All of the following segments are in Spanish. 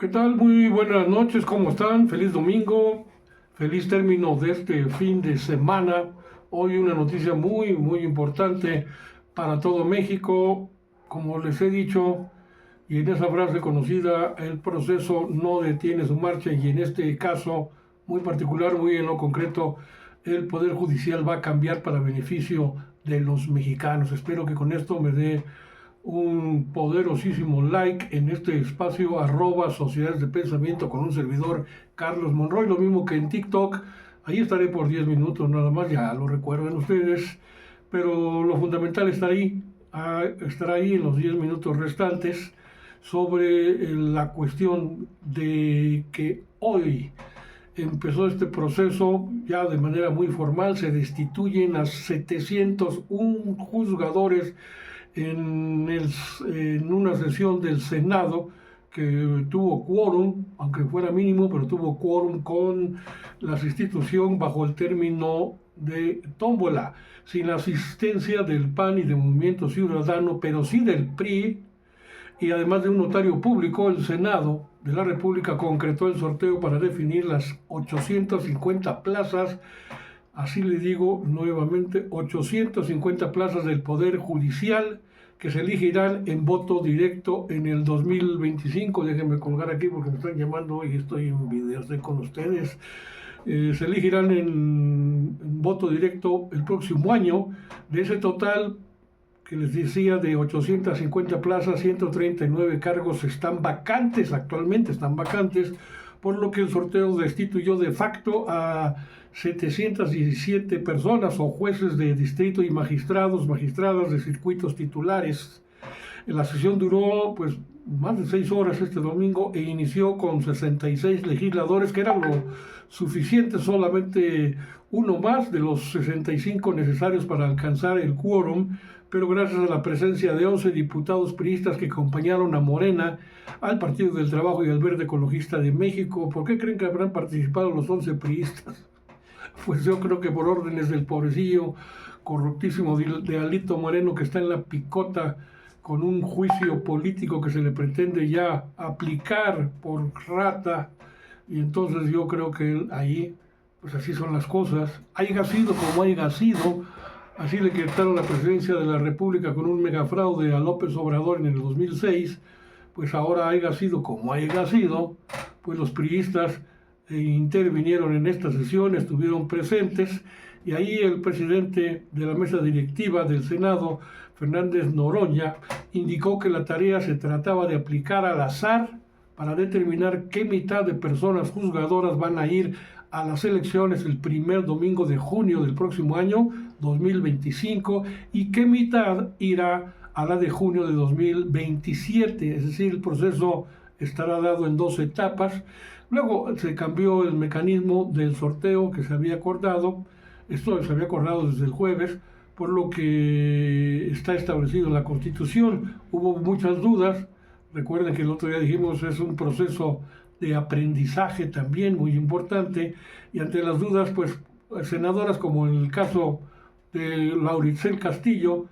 ¿Qué tal? Muy buenas noches, ¿cómo están? Feliz domingo, feliz término de este fin de semana. Hoy una noticia muy importante para todo México. Como les he dicho, y en esa frase conocida, el proceso no detiene su marcha y en este caso muy particular, muy en lo concreto, el Poder Judicial va a cambiar para beneficio de los mexicanos. Espero que con esto me dé un poderosísimo like en este espacio @sociedades de pensamiento con un servidor Carlos Monroy, lo mismo que en TikTok. Ahí estaré por 10 minutos nada más, ya lo recuerdan ustedes, pero lo fundamental estará ahí en los 10 minutos restantes sobre la cuestión de que hoy empezó este proceso ya de manera muy formal. Se destituyen a 701 juzgadores en una sesión del Senado que tuvo quórum, aunque fuera mínimo, pero tuvo quórum con la institución bajo el término de tómbola, sin la asistencia del PAN y del Movimiento Ciudadano, pero sí del PRI, y además de un notario público. El Senado de la República concretó el sorteo para definir las 850 plazas, así le digo nuevamente, 850 plazas del Poder Judicial que se elegirán en voto directo en el 2025. Déjenme colgar aquí porque me están llamando y estoy en video, estoy con ustedes. Se elegirán en voto directo el próximo año. De ese total que les decía, de 850 plazas, 139 cargos están vacantes, actualmente están vacantes, por lo que el sorteo destituyó de facto a 717 personas o jueces de distrito y magistradas de circuitos titulares. La sesión duró pues más de 6 horas este domingo e inició con 66 legisladores, que era lo suficiente, solamente uno más de los 65 necesarios para alcanzar el quórum, pero gracias a la presencia de 11 diputados priistas que acompañaron a Morena, al Partido del Trabajo y al Verde Ecologista de México. ¿Por qué creen que habrán participado los 11 priistas? Pues yo creo que por órdenes del pobrecillo corruptísimo de Alito Moreno, que está en la picota con un juicio político que se le pretende ya aplicar por rata. Y entonces yo creo que ahí, pues así son las cosas. Haya sido como haya sido, así le quitaron la presidencia de la República con un megafraude a López Obrador en el 2006, pues ahora haya sido como haya sido, pues los priistas intervinieron en esta sesión, estuvieron presentes, y ahí el presidente de la mesa directiva del Senado, Fernández Noroña, indicó que la tarea se trataba de aplicar al azar para determinar qué mitad de personas juzgadoras van a ir a las elecciones el primer domingo de junio del próximo año, 2025, y qué mitad irá a la de junio de 2027. Es decir, el proceso estará dado en 2 etapas. Luego se cambió el mecanismo del sorteo que se había acordado. Esto se había acordado desde el jueves, por lo que está establecido en la Constitución. Hubo muchas dudas. Recuerden que el otro día dijimos es un proceso de aprendizaje también muy importante, y ante las dudas, pues senadoras, como en el caso de Lauricel Castillo,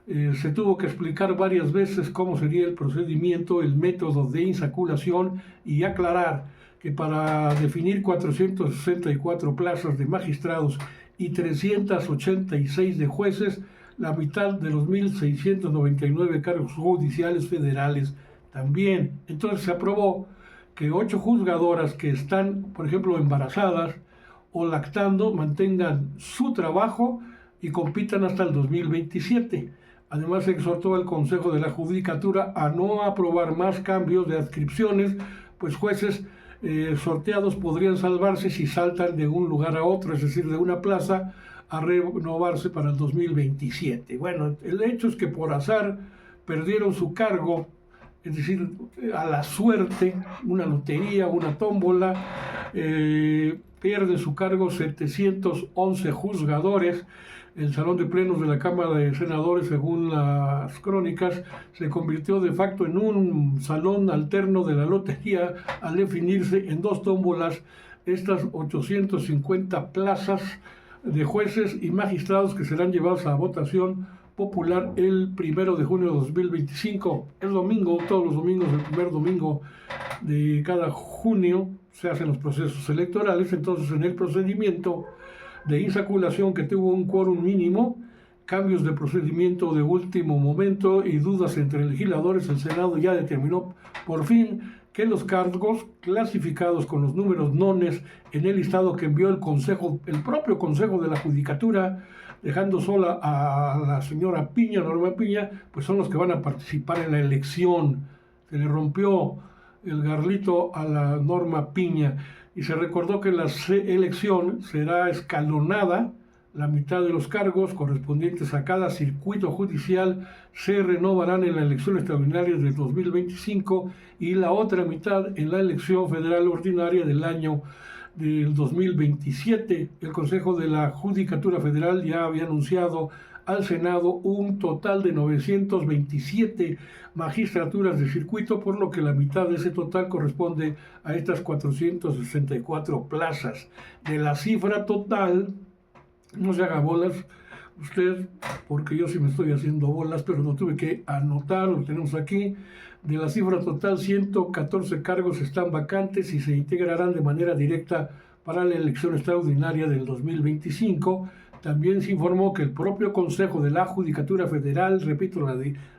se tuvo que explicar varias veces cómo sería el procedimiento, el método de insaculación, y aclarar que para definir 464 plazas de magistrados y 386 de jueces, la mitad de los 1.699 cargos judiciales federales también. Entonces se aprobó que 8 juzgadoras que están, por ejemplo, embarazadas o lactando, mantengan su trabajo y compitan hasta el 2027. Además, se exhortó al Consejo de la Judicatura a no aprobar más cambios de adscripciones, pues jueces sorteados podrían salvarse si saltan de un lugar a otro, es decir, de una plaza a renovarse para el 2027. Bueno, el hecho es que por azar perdieron su cargo, es decir, a la suerte, una lotería, una tómbola. Pierde su cargo 711 juzgadores. El Salón de Plenos de la Cámara de Senadores, según las crónicas, se convirtió de facto en un salón alterno de la lotería al definirse en 2 tómbolas estas 850 plazas de jueces y magistrados que serán llevados a votación popular el 1 de junio de 2025. Es domingo, todos los domingos, el primer domingo de cada junio se hacen los procesos electorales. Entonces, en el procedimiento de insaculación, que tuvo un quórum mínimo, cambios de procedimiento de último momento y dudas entre legisladores, el Senado ya determinó por fin que los cargos clasificados con los números nones en el listado que envió el propio Consejo de la Judicatura, dejando sola a la señora Piña, Norma Piña, pues son los que van a participar en la elección. Se le rompió el garlito a la Norma Piña y se recordó que la elección será escalonada. La mitad de los cargos correspondientes a cada circuito judicial se renovarán en la elección extraordinaria del 2025 y la otra mitad en la elección federal ordinaria del año del 2027. El Consejo de la Judicatura Federal ya había anunciado al Senado un total de 927 magistraturas de circuito, por lo que la mitad de ese total corresponde a estas 464 plazas. De la cifra total, no se haga bolas usted, porque yo sí me estoy haciendo bolas, pero lo tuve que anotar, lo tenemos aquí. De la cifra total, 114 cargos están vacantes y se integrarán de manera directa para la elección extraordinaria del 2025. También se informó que el propio Consejo de la Judicatura Federal, repito,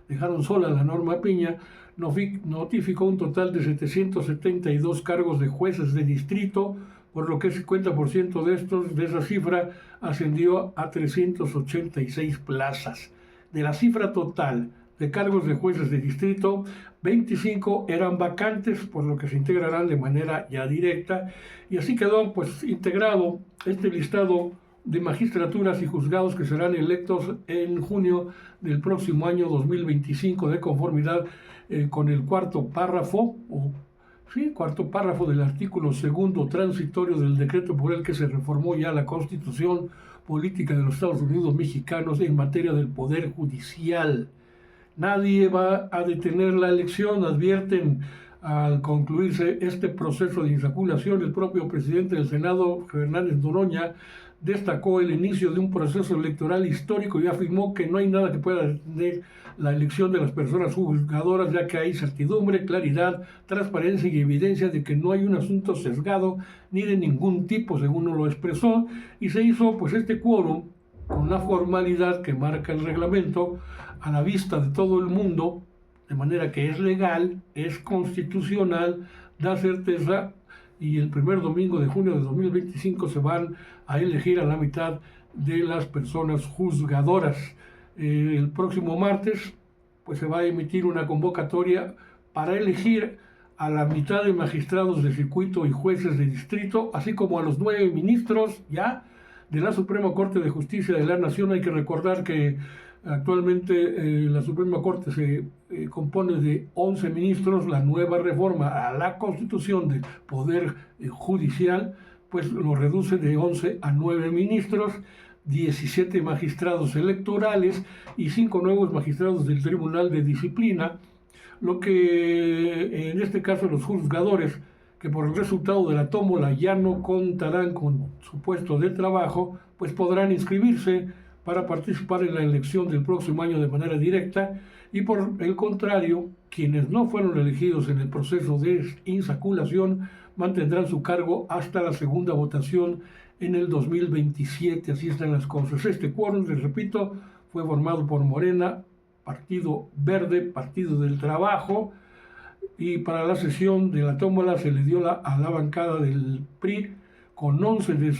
dejaron sola la Norma Piña, notificó un total de 772 cargos de jueces de distrito, por lo que el 50% de esa cifra ascendió a 386 plazas. De la cifra total de cargos de jueces de distrito, 25 eran vacantes, por lo que se integrarán de manera ya directa, y así quedó pues integrado este listado de magistraturas y juzgados que serán electos en junio del próximo año 2025, de conformidad con el cuarto párrafo del artículo segundo transitorio del decreto por el que se reformó ya la Constitución Política de los Estados Unidos Mexicanos en materia del Poder Judicial. Nadie va a detener la elección, advierten al concluirse este proceso de insaculación. El propio presidente del Senado, Fernández Noroña, destacó el inicio de un proceso electoral histórico y afirmó que no hay nada que pueda detener la elección de las personas juzgadoras, ya que hay certidumbre, claridad, transparencia y evidencia de que no hay un asunto sesgado ni de ningún tipo, según lo expresó, y se hizo pues este quórum con la formalidad que marca el reglamento a la vista de todo el mundo, de manera que es legal, es constitucional, da certeza, y el primer domingo de junio de 2025 se van a elegir a la mitad de las personas juzgadoras. El próximo martes pues se va a emitir una convocatoria para elegir a la mitad de magistrados de circuito y jueces de distrito, así como a los 9 ministros ya de la Suprema Corte de Justicia de la Nación. Hay que recordar que actualmente la Suprema Corte se compone de 11 ministros. La nueva reforma a la Constitución del Poder Judicial pues lo reduce de 11 a 9 ministros, 17 magistrados electorales y 5 nuevos magistrados del Tribunal de Disciplina, lo que en este caso los juzgadores, que por el resultado de la tómbola ya no contarán con su puesto de trabajo, pues podrán inscribirse para participar en la elección del próximo año de manera directa, y por el contrario, quienes no fueron elegidos en el proceso de insaculación mantendrán su cargo hasta la segunda votación en el 2027. Así están las cosas. Este quórum, les repito, fue formado por Morena, Partido Verde, Partido del Trabajo, y para la sesión de la tómbola se le dio a la bancada del PRI con 11 de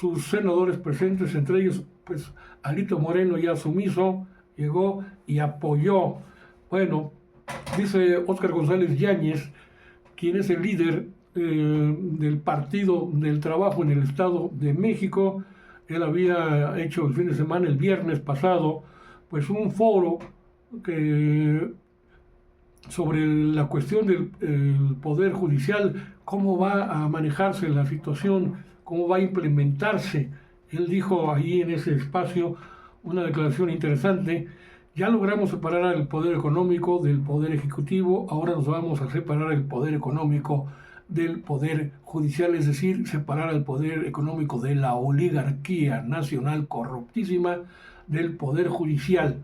sus senadores presentes, entre ellos pues Alito Moreno, ya sumiso, llegó y apoyó. Bueno, dice Óscar González Yáñez, quien es el líder del Partido del Trabajo en el Estado de México. Él había hecho el fin de semana, el viernes pasado, pues un foro sobre la cuestión del Poder Judicial, cómo va a manejarse la situación, cómo va a implementarse. Él dijo ahí en ese espacio una declaración interesante: ya logramos separar al poder económico del poder ejecutivo, ahora nos vamos a separar el poder económico del poder judicial, es decir, separar al poder económico de la oligarquía nacional corruptísima, del Poder Judicial.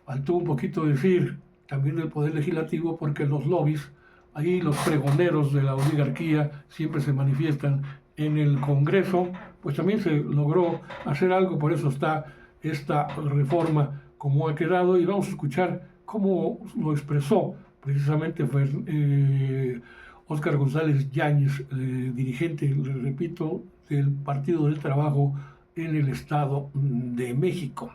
Faltó un poquito decir también del Poder Legislativo, porque los lobbies, ahí los pregoneros de la oligarquía siempre se manifiestan en el Congreso, pues también se logró hacer algo, por eso está esta reforma como ha quedado, y vamos a escuchar cómo lo expresó precisamente fue Óscar González Yáñez, dirigente, le repito, del Partido del Trabajo en el Estado de México.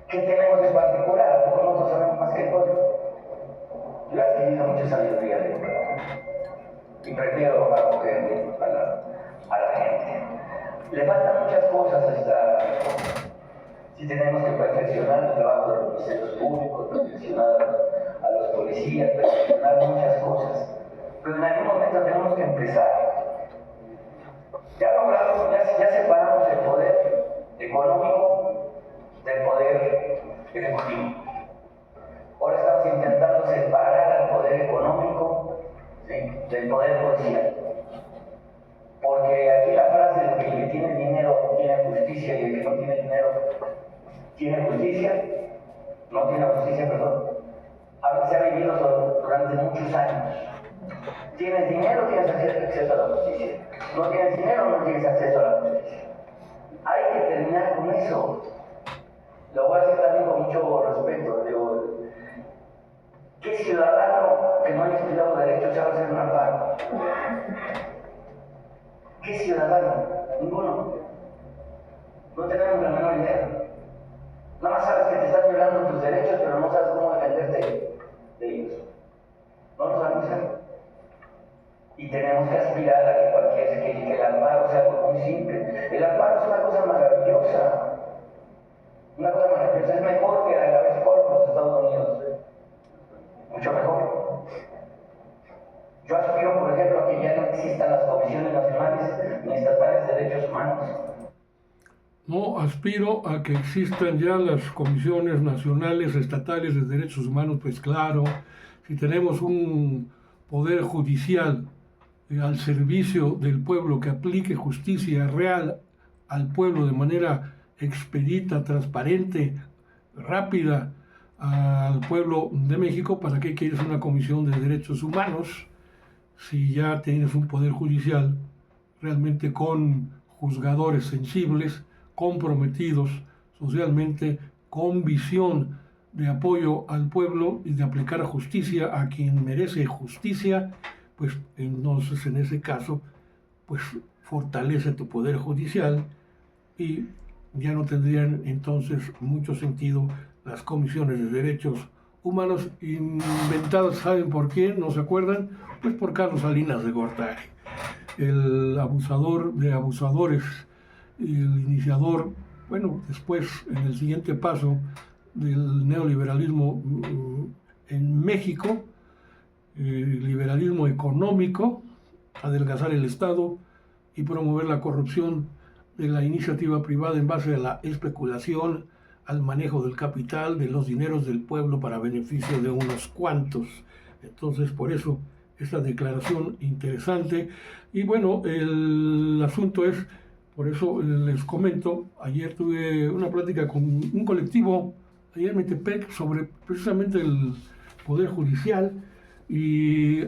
¿Qué tenemos en particular? Nosotros sabemos más que el pueblo. Yo he adquirido mucha sabiduría de pueblo y prefiero acogerme a la gente. Le faltan muchas cosas si tenemos que perfeccionar el trabajo de los ministerios públicos, perfeccionar a los policías, perfeccionar muchas cosas. Pero en algún momento tenemos que empezar. Ya logramos, ya separamos el poder económico del poder ejecutivo. Ahora estamos intentando separar al poder económico, ¿sí?, del poder policial. Porque aquí la frase de que el que tiene dinero tiene justicia y el que no tiene dinero tiene justicia, no tiene justicia, perdón, se ha vivido durante muchos años. Tienes dinero, tienes acceso a la justicia. No tienes dinero, no tienes acceso a la justicia. Hay que terminar con eso. Lo voy a decir también con mucho respeto. Digo, ¿qué ciudadano que no haya estudiado derecho se va a hacer un amparo? ¿Qué ciudadano? Ninguno. No tenemos la menor idea. Nada más sabes que te están violando tus derechos, pero no sabes cómo defenderte de ellos. No lo sabemos hacer. Y tenemos que aspirar a que el amparo sea algo muy simple. El amparo es una cosa maravillosa. Una cosa maravillosa. Es mejor que la vez por los Estados Unidos. Mucho mejor. Yo aspiro, por ejemplo, a que ya no existan las comisiones nacionales ni estatales de derechos humanos. No aspiro a que existan ya las comisiones nacionales, estatales de derechos humanos, pues claro, si tenemos un poder judicial al servicio del pueblo que aplique justicia real al pueblo de manera expedita, transparente, rápida al pueblo de México, ¿para qué quieres una comisión de derechos humanos si ya tienes un poder judicial realmente con juzgadores sensibles, comprometidos socialmente, con visión de apoyo al pueblo y de aplicar justicia a quien merece justicia? Pues entonces en ese caso, pues fortalece tu poder judicial y ya no tendrían entonces mucho sentido las comisiones de derechos humanos inventadas. ¿Saben por quién? ¿No se acuerdan? Pues por Carlos Salinas de Gortari, el abusador de abusadores, el iniciador, bueno, después en el siguiente paso del neoliberalismo en México, liberalismo económico, adelgazar el Estado y promover la corrupción de la iniciativa privada en base a la especulación, al manejo del capital, de los dineros del pueblo para beneficio de unos cuantos. Entonces, por eso, esta declaración interesante. Y bueno, el asunto es, por eso les comento, ayer tuve una plática con un colectivo, allá en Metepec, sobre precisamente el Poder Judicial, y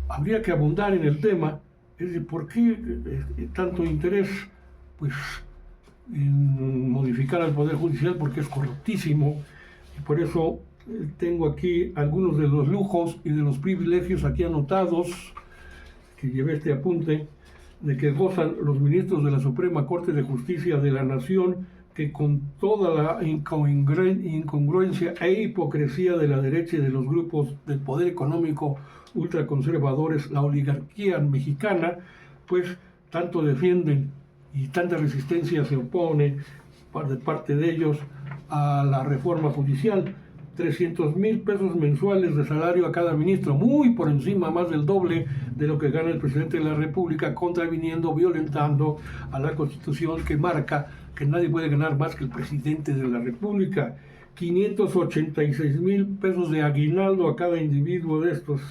habría que abundar en el tema, es decir, ¿por qué tanto interés pues en modificar al Poder Judicial? Porque es corruptísimo, y por eso tengo aquí algunos de los lujos y de los privilegios aquí anotados, que llevé este apunte, de que gozan los ministros de la Suprema Corte de Justicia de la Nación, que con toda la incongruencia e hipocresía de la derecha y de los grupos del poder económico ultraconservadores, la oligarquía mexicana, pues tanto defienden y tanta resistencia se opone de parte de ellos a la reforma judicial. 300,000 pesos mensuales de salario a cada ministro, muy por encima, más del doble de lo que gana el presidente de la República, contraviniendo, violentando a la Constitución, que marca que nadie puede ganar más que el presidente de la República. 586,000 pesos de aguinaldo a cada individuo de estos,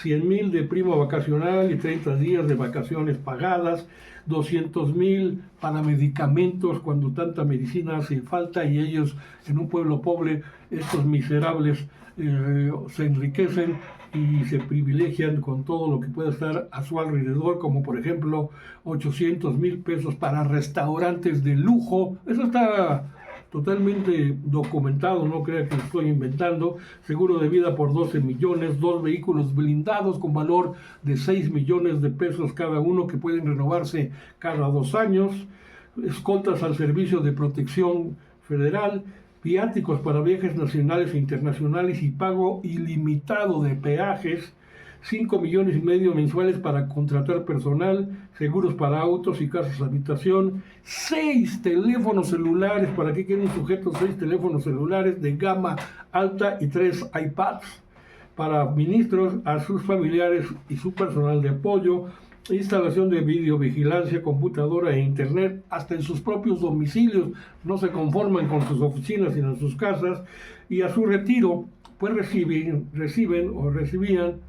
100,000 de prima vacacional y 30 días de vacaciones pagadas, 200,000 para medicamentos cuando tanta medicina hace falta y ellos en un pueblo pobre, estos miserables se enriquecen y se privilegian con todo lo que pueda estar a su alrededor, como por ejemplo 800,000 pesos para restaurantes de lujo. Eso está totalmente documentado, no crea que lo estoy inventando. Seguro de vida por 12 millones, 2 vehículos blindados con valor de 6 millones de pesos cada uno que pueden renovarse cada 2 años, escoltas al servicio de protección federal, viáticos para viajes nacionales e internacionales y pago ilimitado de peajes, 5,5 millones mensuales para contratar personal, seguros para autos y casas habitación, 6 teléfonos celulares, ¿para qué quieren un sujeto 6 teléfonos celulares de gama alta y 3 iPads para ministros, a sus familiares y su personal de apoyo, instalación de videovigilancia, computadora e internet hasta en sus propios domicilios, no se conforman con sus oficinas sino en sus casas, y a su retiro pues recibían,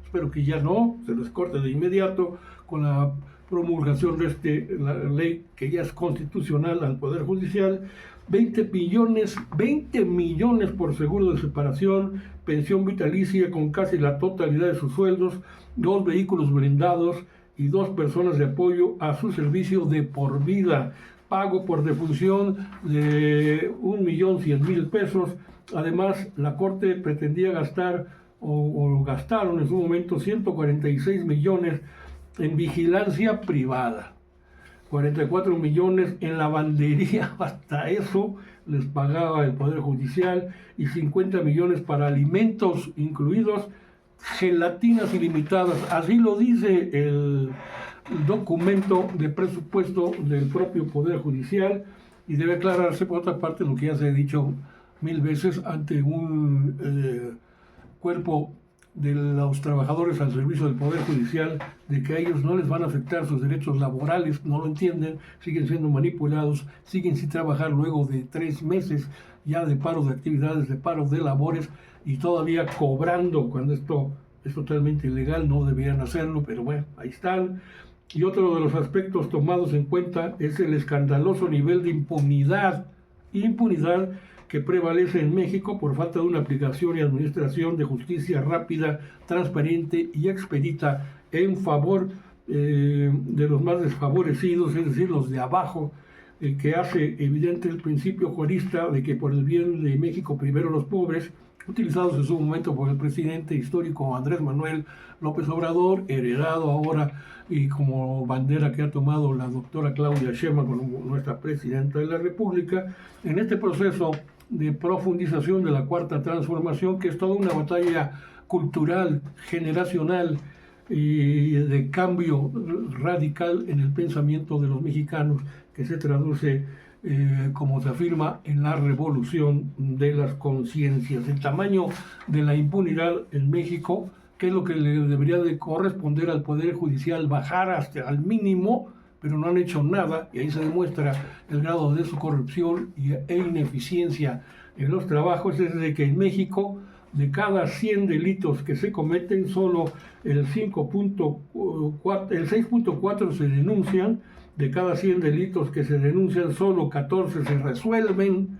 espero que ya no, se les corte de inmediato con la promulgación de la ley que ya es constitucional al Poder Judicial, 20 millones por seguro de separación, pensión vitalicia con casi la totalidad de sus sueldos, 2 vehículos blindados y 2 personas de apoyo a su servicio de por vida, pago por defunción de 1,100,000 pesos. Además, la Corte pretendía gastar o gastaron en su momento 146 millones en vigilancia privada, 44 millones en lavandería, hasta eso les pagaba el Poder Judicial, y 50 millones para alimentos, incluidos gelatinas ilimitadas. Así lo dice el documento de presupuesto del propio Poder Judicial, y debe aclararse por otra parte lo que ya se ha dicho 1000 veces ante un cuerpo de los trabajadores al servicio del Poder Judicial, de que a ellos no les van a afectar sus derechos laborales, no lo entienden, siguen siendo manipulados, siguen sin trabajar luego de 3 meses ya de paro de actividades, de paro de labores, y todavía cobrando cuando esto es totalmente ilegal, no deberían hacerlo, pero bueno, ahí están. Y otro de los aspectos tomados en cuenta es el escandaloso nivel de impunidad que prevalece en México por falta de una aplicación y administración de justicia rápida, transparente y expedita en favor de los más desfavorecidos, es decir, los de abajo, que hace evidente el principio juarista de que por el bien de México primero los pobres, utilizados en su momento por el presidente histórico Andrés Manuel López Obrador, heredado ahora y como bandera que ha tomado la doctora Claudia Sheinbaum como nuestra presidenta de la República, en este proceso de profundización de la Cuarta Transformación, que es toda una batalla cultural, generacional y de cambio radical en el pensamiento de los mexicanos, que se traduce, como se afirma, en la revolución de las conciencias. El tamaño de la impunidad en México, que es lo que le debería de corresponder al Poder Judicial, bajar hasta al mínimo, pero no han hecho nada, y ahí se demuestra el grado de su corrupción e ineficiencia en los trabajos. Es de que en México, de cada 100 delitos que se cometen, solo el 6.4 se denuncian. De cada 100 delitos que se denuncian, solo 14 se resuelven.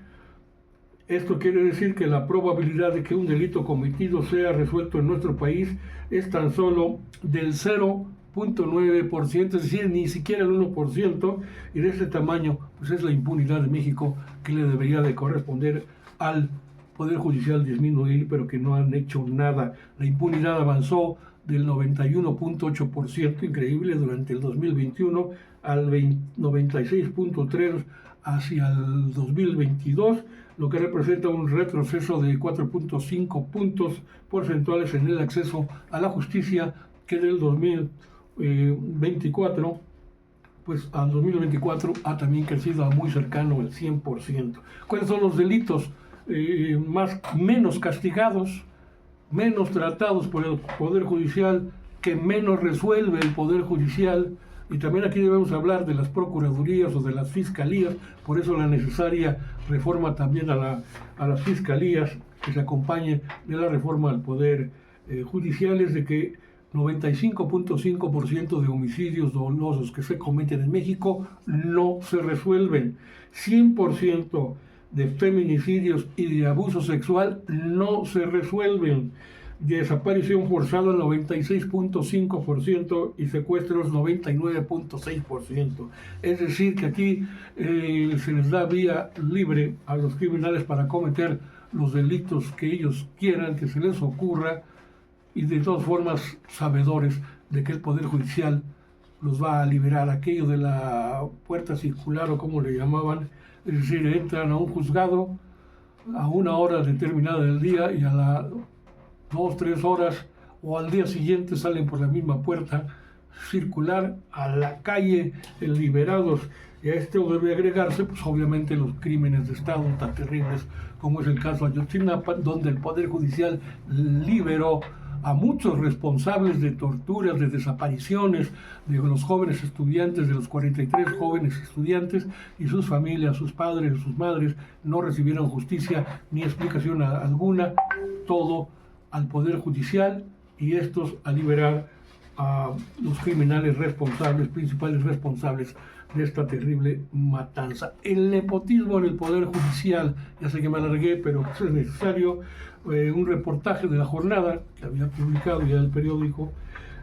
Esto quiere decir que la probabilidad de que un delito cometido sea resuelto en nuestro país es tan solo del 0.9%, es decir, ni siquiera el 1%, y de este tamaño pues es la impunidad de México, que le debería de corresponder al Poder Judicial disminuir, pero que no han hecho nada. La impunidad avanzó del 91.8%, increíble, durante el 2021, al 96.3% hacia el 2022, lo que representa un retroceso de 4.5 puntos porcentuales en el acceso a la justicia, que del 2024 pues al 2024 ha también crecido a muy cercano al 100%. ¿Cuáles son los delitos menos castigados, menos tratados por el Poder Judicial, que menos resuelve el Poder Judicial? Y también aquí debemos hablar de las procuradurías o de las fiscalías, por eso la necesaria reforma también a las fiscalías, que se acompañe de la reforma al Poder Judicial. Es de que 95.5% de homicidios dolosos que se cometen en México no se resuelven. 100% de feminicidios y de abuso sexual no se resuelven. Desaparición forzada 96.5% y secuestros 99.6%. Es decir, que aquí se les da vía libre a los criminales para cometer los delitos que ellos quieran, que se les ocurra, y de todas formas sabedores de que el Poder Judicial los va a liberar. Aquello de la puerta circular, o como le llamaban, es decir, entran a un juzgado a una hora determinada del día y a las 2, 3 horas o al día siguiente salen por la misma puerta circular a la calle liberados. Y a esto debe agregarse, pues obviamente, los crímenes de Estado tan terribles como es el caso Ayotzinapa, donde el Poder Judicial liberó a muchos responsables de torturas, de desapariciones de los jóvenes estudiantes, de los 43 jóvenes estudiantes, y sus familias, sus padres, sus madres no recibieron justicia ni explicación alguna, todo al Poder Judicial, y estos a liberar a los criminales responsables, principales responsables de esta terrible matanza. El nepotismo en el Poder Judicial, ya sé que me alargué, pero es necesario. Un reportaje de La Jornada, que había publicado ya el periódico,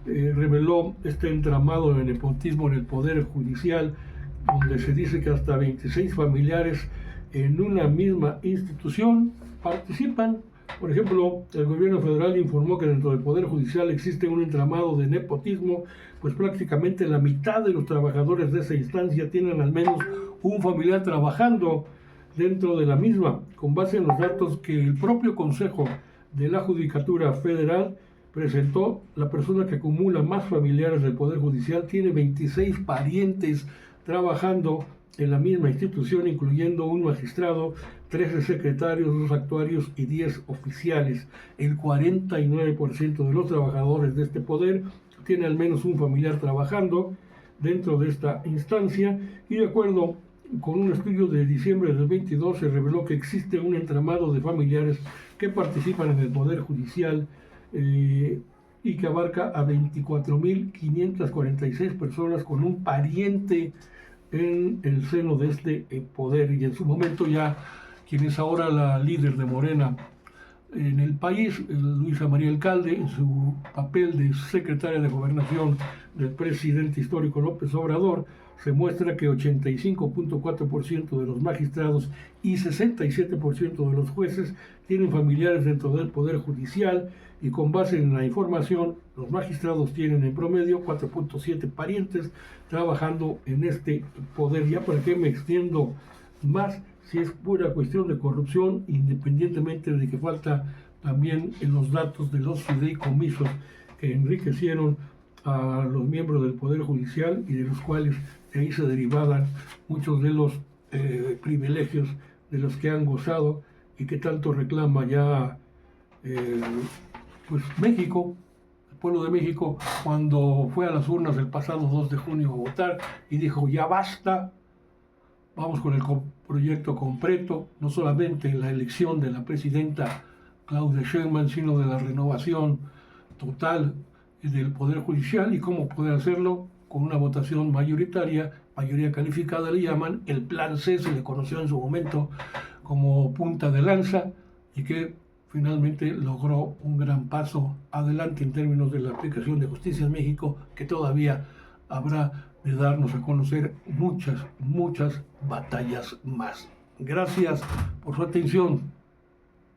reveló este entramado de nepotismo en el Poder Judicial, donde se dice que hasta 26 familiares en una misma institución participan. Por ejemplo, el gobierno federal informó que dentro del Poder Judicial existe un entramado de nepotismo, pues prácticamente la mitad de los trabajadores de esa instancia tienen al menos un familiar trabajando dentro de la misma, con base en los datos que el propio Consejo de la Judicatura Federal presentó. La persona que acumula más familiares del Poder Judicial tiene 26 parientes trabajando en la misma institución, incluyendo un magistrado, 13 secretarios, 2 actuarios y 10 oficiales. El 49% de los trabajadores de este poder tiene al menos un familiar trabajando dentro de esta instancia, y de acuerdo con un estudio de diciembre del 22 se reveló que existe un entramado de familiares que participan en el Poder Judicial y que abarca a 24.546 personas con un pariente en el seno de este poder. Y en su momento ya quien es ahora la líder de Morena en el país, Luisa María Alcalde, en su papel de secretaria de Gobernación del presidente histórico López Obrador, se muestra que 85.4% de los magistrados y 67% de los jueces tienen familiares dentro del Poder Judicial, y con base en la información, los magistrados tienen en promedio 4.7 parientes trabajando en este poder. Ya para qué me extiendo más, si es pura cuestión de corrupción, independientemente de que falta también en los datos de los fideicomisos que enriquecieron a los miembros del Poder Judicial y de los cuales de ahí se derivaban muchos de los privilegios de los que han gozado y que tanto reclama ya pues México, el pueblo de México, cuando fue a las urnas el pasado 2 de junio a votar y dijo: ya basta, vamos con el proyecto completo, no solamente la elección de la presidenta Claudia Sheinbaum, sino de la renovación total del Poder Judicial. ¿Y cómo poder hacerlo? Con una votación mayoritaria, mayoría calificada le llaman. El Plan C se le conoció en su momento como punta de lanza, y que finalmente logró un gran paso adelante en términos de la aplicación de justicia en México, que todavía habrá de darnos a conocer muchas batallas más. Gracias por su atención.